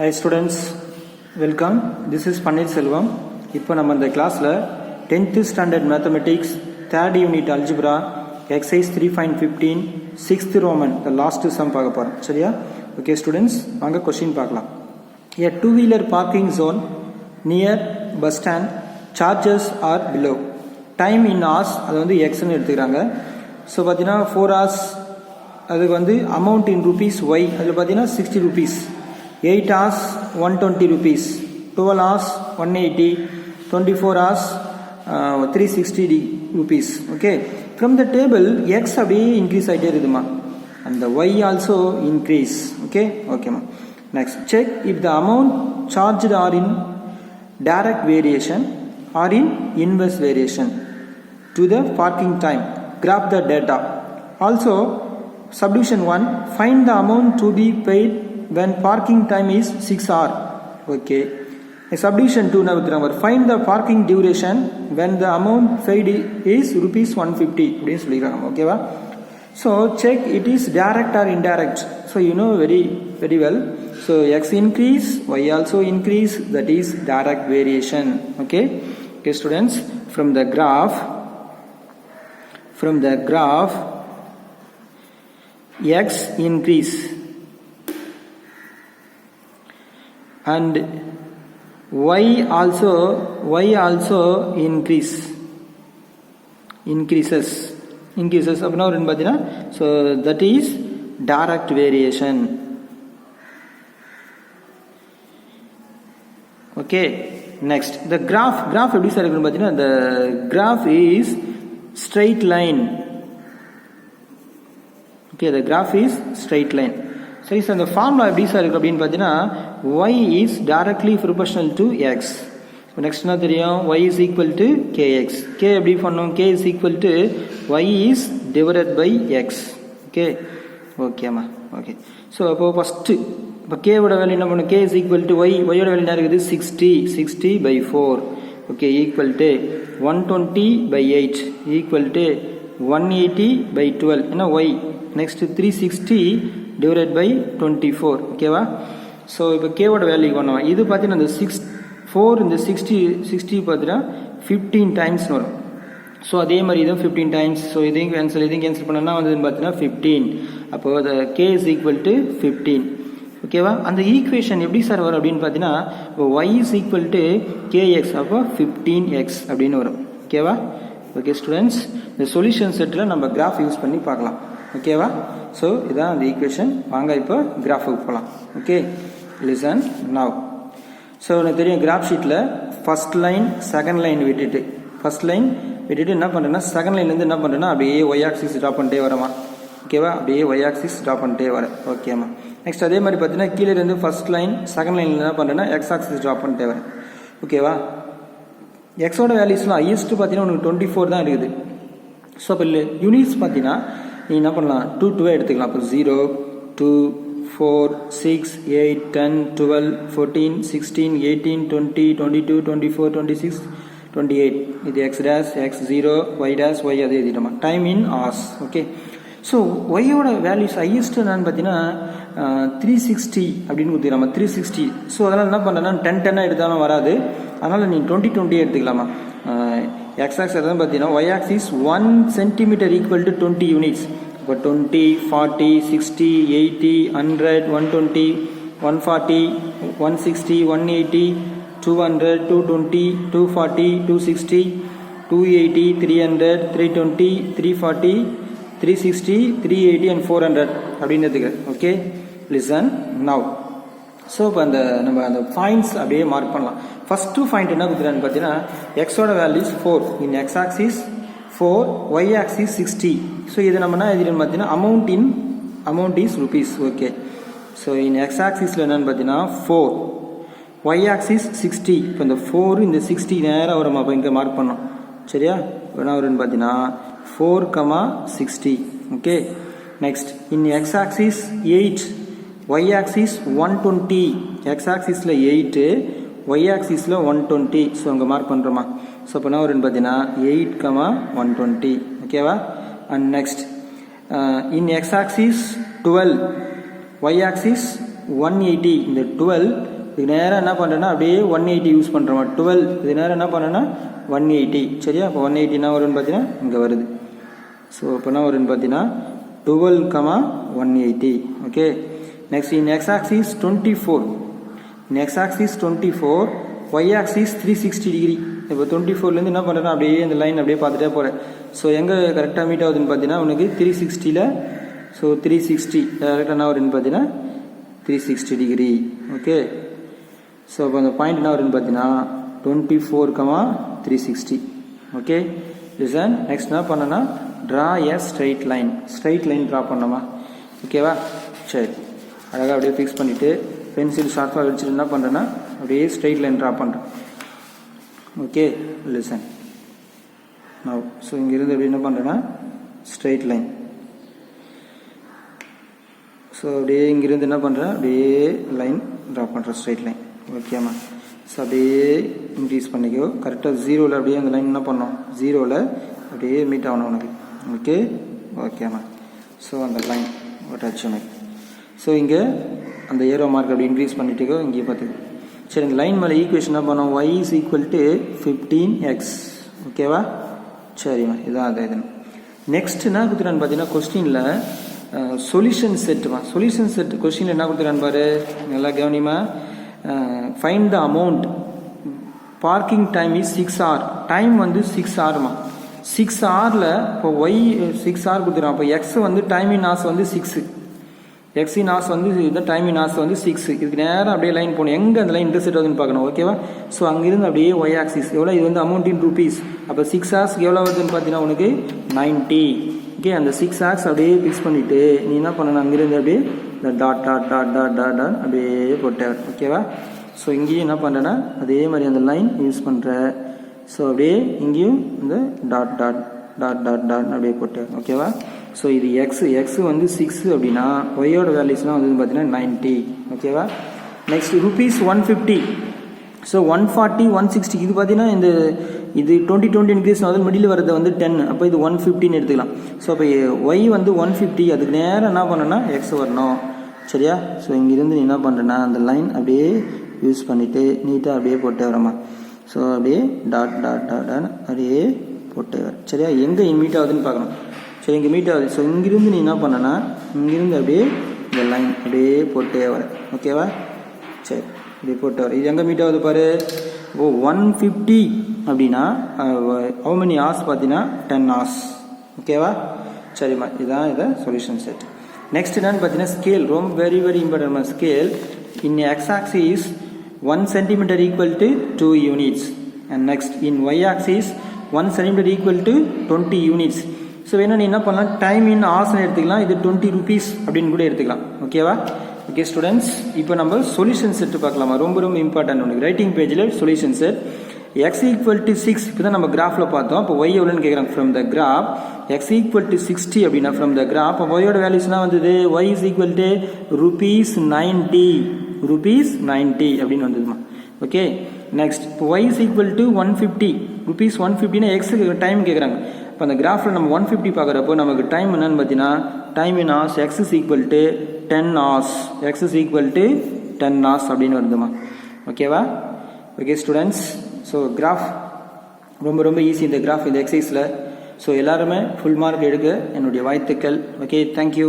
Hi students, welcome. This is Pannir Selvam. இப்போ நம்ம இந்த கிளாஸில் 10th standard mathematics 3rd unit algebra exercise 3.15 6th Roman the last sum பார்க்க போகிறோம். சரியா? ஓகே ஸ்டூடெண்ட்ஸ், வாங்க கொஸ்டின் பார்க்கலாம். A two-wheeler parking zone near bus stand charges are below. Time in hours அது வந்து எக்ஸ்ன்னு எடுத்துக்கிறாங்க. ஸோ பார்த்தீங்கன்னா 4 hours அதுக்கு வந்து அமௌண்ட் இன் ருபீஸ் ஒய் அதில் பார்த்தீங்கன்னா 60 rupees. 8 hours 120 rupees, 12 hours 180, 24 hours 360 rupees. Okay, from the table x அப்படியே increase ஆகிட்டே இருக்குமா, and the y also increase. Okay, ma. Next, check if the amount charged are in direct variation or in inverse variation to the parking time. Graph the data. Also, subdivision 1, find the amount to be paid when parking time is 6 hours. Okay. Subdivision 2 now find the parking duration when the amount paid is rupees 150. Okay, va? So check it is direct or indirect. So you know very well. So x increase, y also increase, that is direct variation. Okay. Okay students, from the graph x increase and y also increases அப்படினா ஒரு பாத்தீனா, so that is direct variation. Okay, next the graph எப்படி sir இருக்குன்னு பாத்தீனா, the graph is straight line. Okay, the graph is straight line. சரி sir, அந்த formula எப்படி sir இருக்கு அப்படின்னு பார்த்தீங்கன்னா, y is directly proportional to x. Next என்ன தெரியும், y is equal to kx. k எப்படி பண்ணோம், k is equal to y is divided by x. ஓகேம்மா. ஓகே, ஸோ அப்போ ஃபஸ்ட்டு இப்போ கேவோட வேல்யூ என்ன பண்ணும், k is equal to y, யோட வேல்யூ என்ன இருக்குது 60 by 4. Okay, equal to 120 by 8 equal to 180 by 12. என்ன y, நெக்ஸ்ட் 360 divided by 24. ஓகேவா? ஸோ இப்போ கேவோட வேல்யூ பண்ணுவோம். இது பார்த்தீங்கன்னா இந்த 4 இந்த 60 பார்த்தீங்கன்னா 15 டைம்ஸ் வரும். ஸோ அதே மாதிரி இதுவும் 15 டைம்ஸ். ஸோ இதையும் கேன்சல் பண்ணோம்னா வந்து பார்த்தீங்கன்னா 15. அப்போ அது k is equal to 15. ஓகேவா? அந்த ஈக்குவேஷன் எப்படி சார் வரும் அப்படின்னு பார்த்தீங்கன்னா, இப்போ y is equal to kx, அப்போ 15x அப்படின்னு வரும். ஓகேவா? ஓகே ஸ்டூடெண்ட்ஸ், இந்த சொல்யூஷன் செட்டில் நம்ம கிராஃப் யூஸ் பண்ணி பார்க்கலாம். ஓகேவா? ஸோ இதான் அந்த ஈக்குவேஷன். வாங்க இப்போ கிராஃபுக்கு போகலாம். Okay, listen now. ஸோ எனக்கு தெரியும் கிராஃப் ஷீட்டில் ஃபர்ஸ்ட் லைன் செகண்ட் லைன் விட்டுட்டு என்ன பண்ணுறேன்னா, செகண்ட் லைன்லேருந்து என்ன பண்ணுறேன்னா அப்படியே ஒய் ஆக்சிஸ் ட்ரா பண்ணிட்டே வரமா. ஓகேவா? அப்படியே ஒய் ஆக்சிஸ் ட்ரா பண்ணிட்டே வரேன். ஓகேம்மா. நெக்ஸ்ட் அதே மாதிரி பார்த்தீங்கன்னா கீழே இருந்து ஃபர்ஸ்ட் லைன் செகண்ட் லைனில் என்ன பண்ணுறேன்னா எக்ஸ் ஆக்சிஸ் ட்ரா பண்ணிட்டே வரேன். ஓகேவா? எக்ஸோட வேல்யூஸ்லாம் ஹையஸ்ட் பார்த்தீங்கன்னா உனக்கு 24 தான் இருக்குது. ஸோ அப்போ யூனிட்ஸ் பார்த்தீங்கன்னா நீ என்ன பண்ணலாம், 2 எடுத்துக்கலாம். அப்போ 0 2 4 6 8 10 12 14 16 18 20 22 24 26 28. இது x dash x 0 y dash y அதே எழுதிட்டோமா, time in hours. Okay, so ஒய்யோட வேல்யூஸ் ஹையஸ்ட் என்னன்னு பார்த்தீங்கன்னா 360 அப்படின்னு கொடுத்துக்கலாமா, 360. ஸோ அதனால் என்ன பண்ணுறேன்னா 10 எடுத்தாலும் வராது, அதனால் நீ 20 எடுத்துக்கலாமா. எக்ஸ் ஆக்ஸ் தான் பார்த்தீங்கன்னா Y axis 1 centimeter equal to 20 units. இப்போ 20 40 60 80 100 120 140 160 180 200 220 240 260 280 300 320 340 360 380 and 400 அப்படின்றதுக்கு. Okay, listen now. ஸோ இப்போ நம்ம அந்த பாயிண்ட்ஸ் அப்படியே மார்க் பண்ணலாம். ஃபர்ஸ்ட் பாயிண்ட் என்ன கொடுக்குறான்னு பார்த்தீங்கன்னா, எக்ஸோட values 4 in x axis 4, y axis 60. So இது நம்ம என்ன எழுதிடும் பார்த்தீங்கன்னா amount is rupees. Okay, so in x ஆக்சிஸில் என்னன்னு பார்த்தீங்கன்னா 4, ஒய் ஆக்சிஸ் 60. இப்போ இந்த 4 இந்த 60 நேராக வரும். அப்போ இங்கே மார்க் பண்ணோம். சரியா? என்ன வரும்னு பார்த்தீங்கன்னா 4,60. Okay, next in x axis 8, y axis 120. X ஆக்சிஸில் 8, ஒய் ஆக்சிஸில் 120. ஸோ அங்கே மார்க் பண்ணுறோமா. ஸோ இப்போ என்ன வரும்னு பார்த்தீங்கன்னா 8,120. ஓகேவா? And next in x axis 12, y axis 180. இந்த 12 இது நேராக என்ன பண்ணுறேன்னா அப்படியே 180 யூஸ் பண்ணுறோமா 12 இது நேரம் என்ன பண்ணுறேன்னா 180 சரியா அப்போ 180 என்ன வரும்னு பார்த்தீங்கன்னா இங்கே வருது ஸோ இப்போ என்ன வரும்னு பார்த்தீங்கன்னா 12,180 okay next in x axis 24 in x axis 24 y axis 360 degree இப்போ 24லேருந்து என்ன பண்ணுறேன்னா அப்படியே இந்த லைன் அப்படியே பார்த்துட்டே போகிறேன் ஸோ எங்கே கரெக்டாக மீட் ஆகுதுன்னு பார்த்தீங்கன்னா உனக்கு 360ல் ஸோ 360 கரெக்டாக என்ன வருதுன்னு பார்த்தீங்கன்னா 360 டிகிரி ஓகே ஸோ அப்போ அந்த பாயிண்ட் என்ன வருதுன்னு பார்த்தீங்கன்னா 24,360 ஓகே லிசன் நெக்ஸ்ட் என்ன பண்ணனா draw a straight line draw பண்ணோமா ஓகேவா சரி அழகாக அப்படியே ஃபிக்ஸ் பண்ணிவிட்டு பென்சில் ஷார்ப்பாக வச்சுட்டு என்ன பண்ணுறேன்னா அப்படியே ஸ்ட்ரைட் லைன் ட்ரா பண்ணுறேன் ஓகே லிசன் நவ் ஸோ இங்கிருந்து எப்படி என்ன பண்ணுறேன்னா ஸ்ட்ரைட் லைன் ஸோ அப்படியே இங்கிருந்து என்ன பண்ணுறேன் அப்படியே லைன் ட்ரா பண்ணுறேன் ஸ்ட்ரைட் லைன் ஓகேம்மா ஸோ அப்படியே இன்க்ரீஸ் பண்ணிக்கோ கரெக்டாக 0ல் அப்படியே அந்த லைன் என்ன பண்ணோம் 0ல் அப்படியே மீட் ஆகணும் உனக்கு ஓகே ஓகேம்மா ஸோ அந்த லைன் டச் உனக்கு ஸோ இங்கே அந்த ஏரோ மார்க் அப்படி இன்க்ரீஸ் பண்ணிட்டுக்கோ இங்கே பார்த்துக்கோ சரி இந்த லைன் மேலே ஈக்குவேஷன் என்ன பண்ணோம் y is equal to 15x ஓகேவா சரிம்மா இதான் அது இது நெக்ஸ்ட் என்ன கொடுத்துறான்னு பார்த்தீங்கன்னா கொஸ்டினில் சொல்யூஷன் செட் கொஸ்டினில் என்ன கொடுத்துறான்னு பாரு நல்லா கவனிமா find the amount parking time is 6 hour time வந்து 6 hourமா 6 hourல இப்போ y 6 hour கொடுத்துறான் அப்போ x வந்து டைம் இன் hours வந்து 6 x in hours வந்து இந்த டைம் இன் hours வந்து 6 இதுக்கு நேரம் அப்படியே லைன் போகணும் எங்கே அந்த லைன் இன்டர்செக்ட் ஆகுதுன்னு பார்க்கணும் ஓகேவா ஸோ அங்கிருந்து அப்படியே y ஆக்சிஸ் எவ்வளோ இது வந்து அமௌண்ட் இன் ருபீஸ் அப்போ 6 ஹவர்ஸ்க்கு எவ்வளோ வருதுன்னு பார்த்தீங்கன்னா உனக்கு 90 ஓகே அந்த 6 ஹவர்ஸ் அப்படியே ஃபிக்ஸ் பண்ணிவிட்டு நீ என்ன பண்ணணும் அங்கிருந்து அப்படியே இந்த டாட் அப்படியே போட்ட ஓகேவா ஸோ இங்கேயும் என்ன பண்ணுறேன்னா அதே மாதிரி அந்த லைன் யூஸ் பண்ணுற ஸோ அப்படியே இங்கேயும் இந்த டாட் அப்படியே போட்டு ஓகேவா ஸோ இது எக்ஸ் வந்து 6 அப்படின்னா ஒய்யோட வேல்யூஸ்லாம் வந்து பார்த்தீங்கன்னா 90 ஓகேவா நெக்ஸ்ட் ருபீஸ் 150 ஸோ 140 160 இது பார்த்தீங்கன்னா இந்த இது 20 இன்க்ரீஸ் ஆகுது மிடில் வரது வந்து 10 அப்போ இது 150ன்னு எடுத்துக்கலாம் ஸோ அப்போ ஒய் வந்து 150 அதுக்கு நேரம் என்ன பண்ணணும்னா எக்ஸ் வரணும் சரியா ஸோ இங்கிருந்து நீ என்ன பண்ணுறேன்னா அந்த லைன் அப்படியே யூஸ் பண்ணிவிட்டு நீட்டாக அப்படியே போட்டு வரமா ஸோ அப்படியே டாட் அப்படியே போட்டு வர சரியா எங்கே மீட் ஆகுதுன்னு பார்க்கணும் சரி இங்கே மீட் ஆகுது ஸோ இங்கிருந்து நீ என்ன பண்ணனா இங்கிருந்து அப்படியே இந்த லைன் அப்படியே போட்டே வர ஓகேவா சரி இப்படி போட்டு வர இது எங்கே மீட் ஆகுது பாரு ஓ 150 அப்படின்னா ஹவு மெனி hours பார்த்தீங்கன்னா 10 hours ஓகேவா சரிம்மா இதுதான் இதை சொல்யூஷன் செட் நெக்ஸ்ட் என்னன்னு பார்த்தீங்கன்னா ஸ்கேல் ரொம்ப very important scale in x axis 1 centimeter equal to 2 units and next in y axis 1 centimeter equal to 20 units so வேணும் நீ என்ன பண்ணலாம் டைம் இன் ஹவர்ஸ்னு எடுத்துக்கலாம் இது 20 rupees அப்படின்னு கூட எடுத்துக்கலாம் ஓகேவா ஓகே ஸ்டூடெண்ட்ஸ் இப்போ நம்ம சொல்யூஷன் செட் பார்க்கலாமா ரொம்ப இம்பார்ட்டன்ட் உனக்கு ரைட்டிங் பேஜில் solution set x equal to 6 இப்போ தான் நம்ம கிராஃபில் பார்த்தோம் இப்போ y எவ்வளோன்னு கேட்குறாங்க from the graph x equal to 60 அப்படின்னா ஃப்ரம் த கிராஃப் அப்போ ஒய்யோட வேல்யூஸ்லாம் வந்தது y is equal to rupees 90 அப்படின்னு வந்ததுமா ஓகே நெக்ஸ்ட் இப்போ y is equal to 150 rupees 150னா எக்ஸுக்கு டைம் கேட்குறாங்க இப்போ அந்த கிராஃபில் நம்ம 150 பார்க்குறப்போ நமக்கு டைம் என்னன்னு பார்த்தீங்கன்னா time in hours x is equal to 10 hours அப்படின்னு வருதுமா ஓகேவா ஓகே ஸ்டூடெண்ட்ஸ் ஸோ கிராஃப் ரொம்ப ஈஸி இந்த கிராஃப் இந்த எக்ஸசைஸில் ஸோ எல்லாருமே ஃபுல் மார்க் எடுக்க என்னுடைய வாழ்த்துக்கள் ஓகே தேங்க்யூ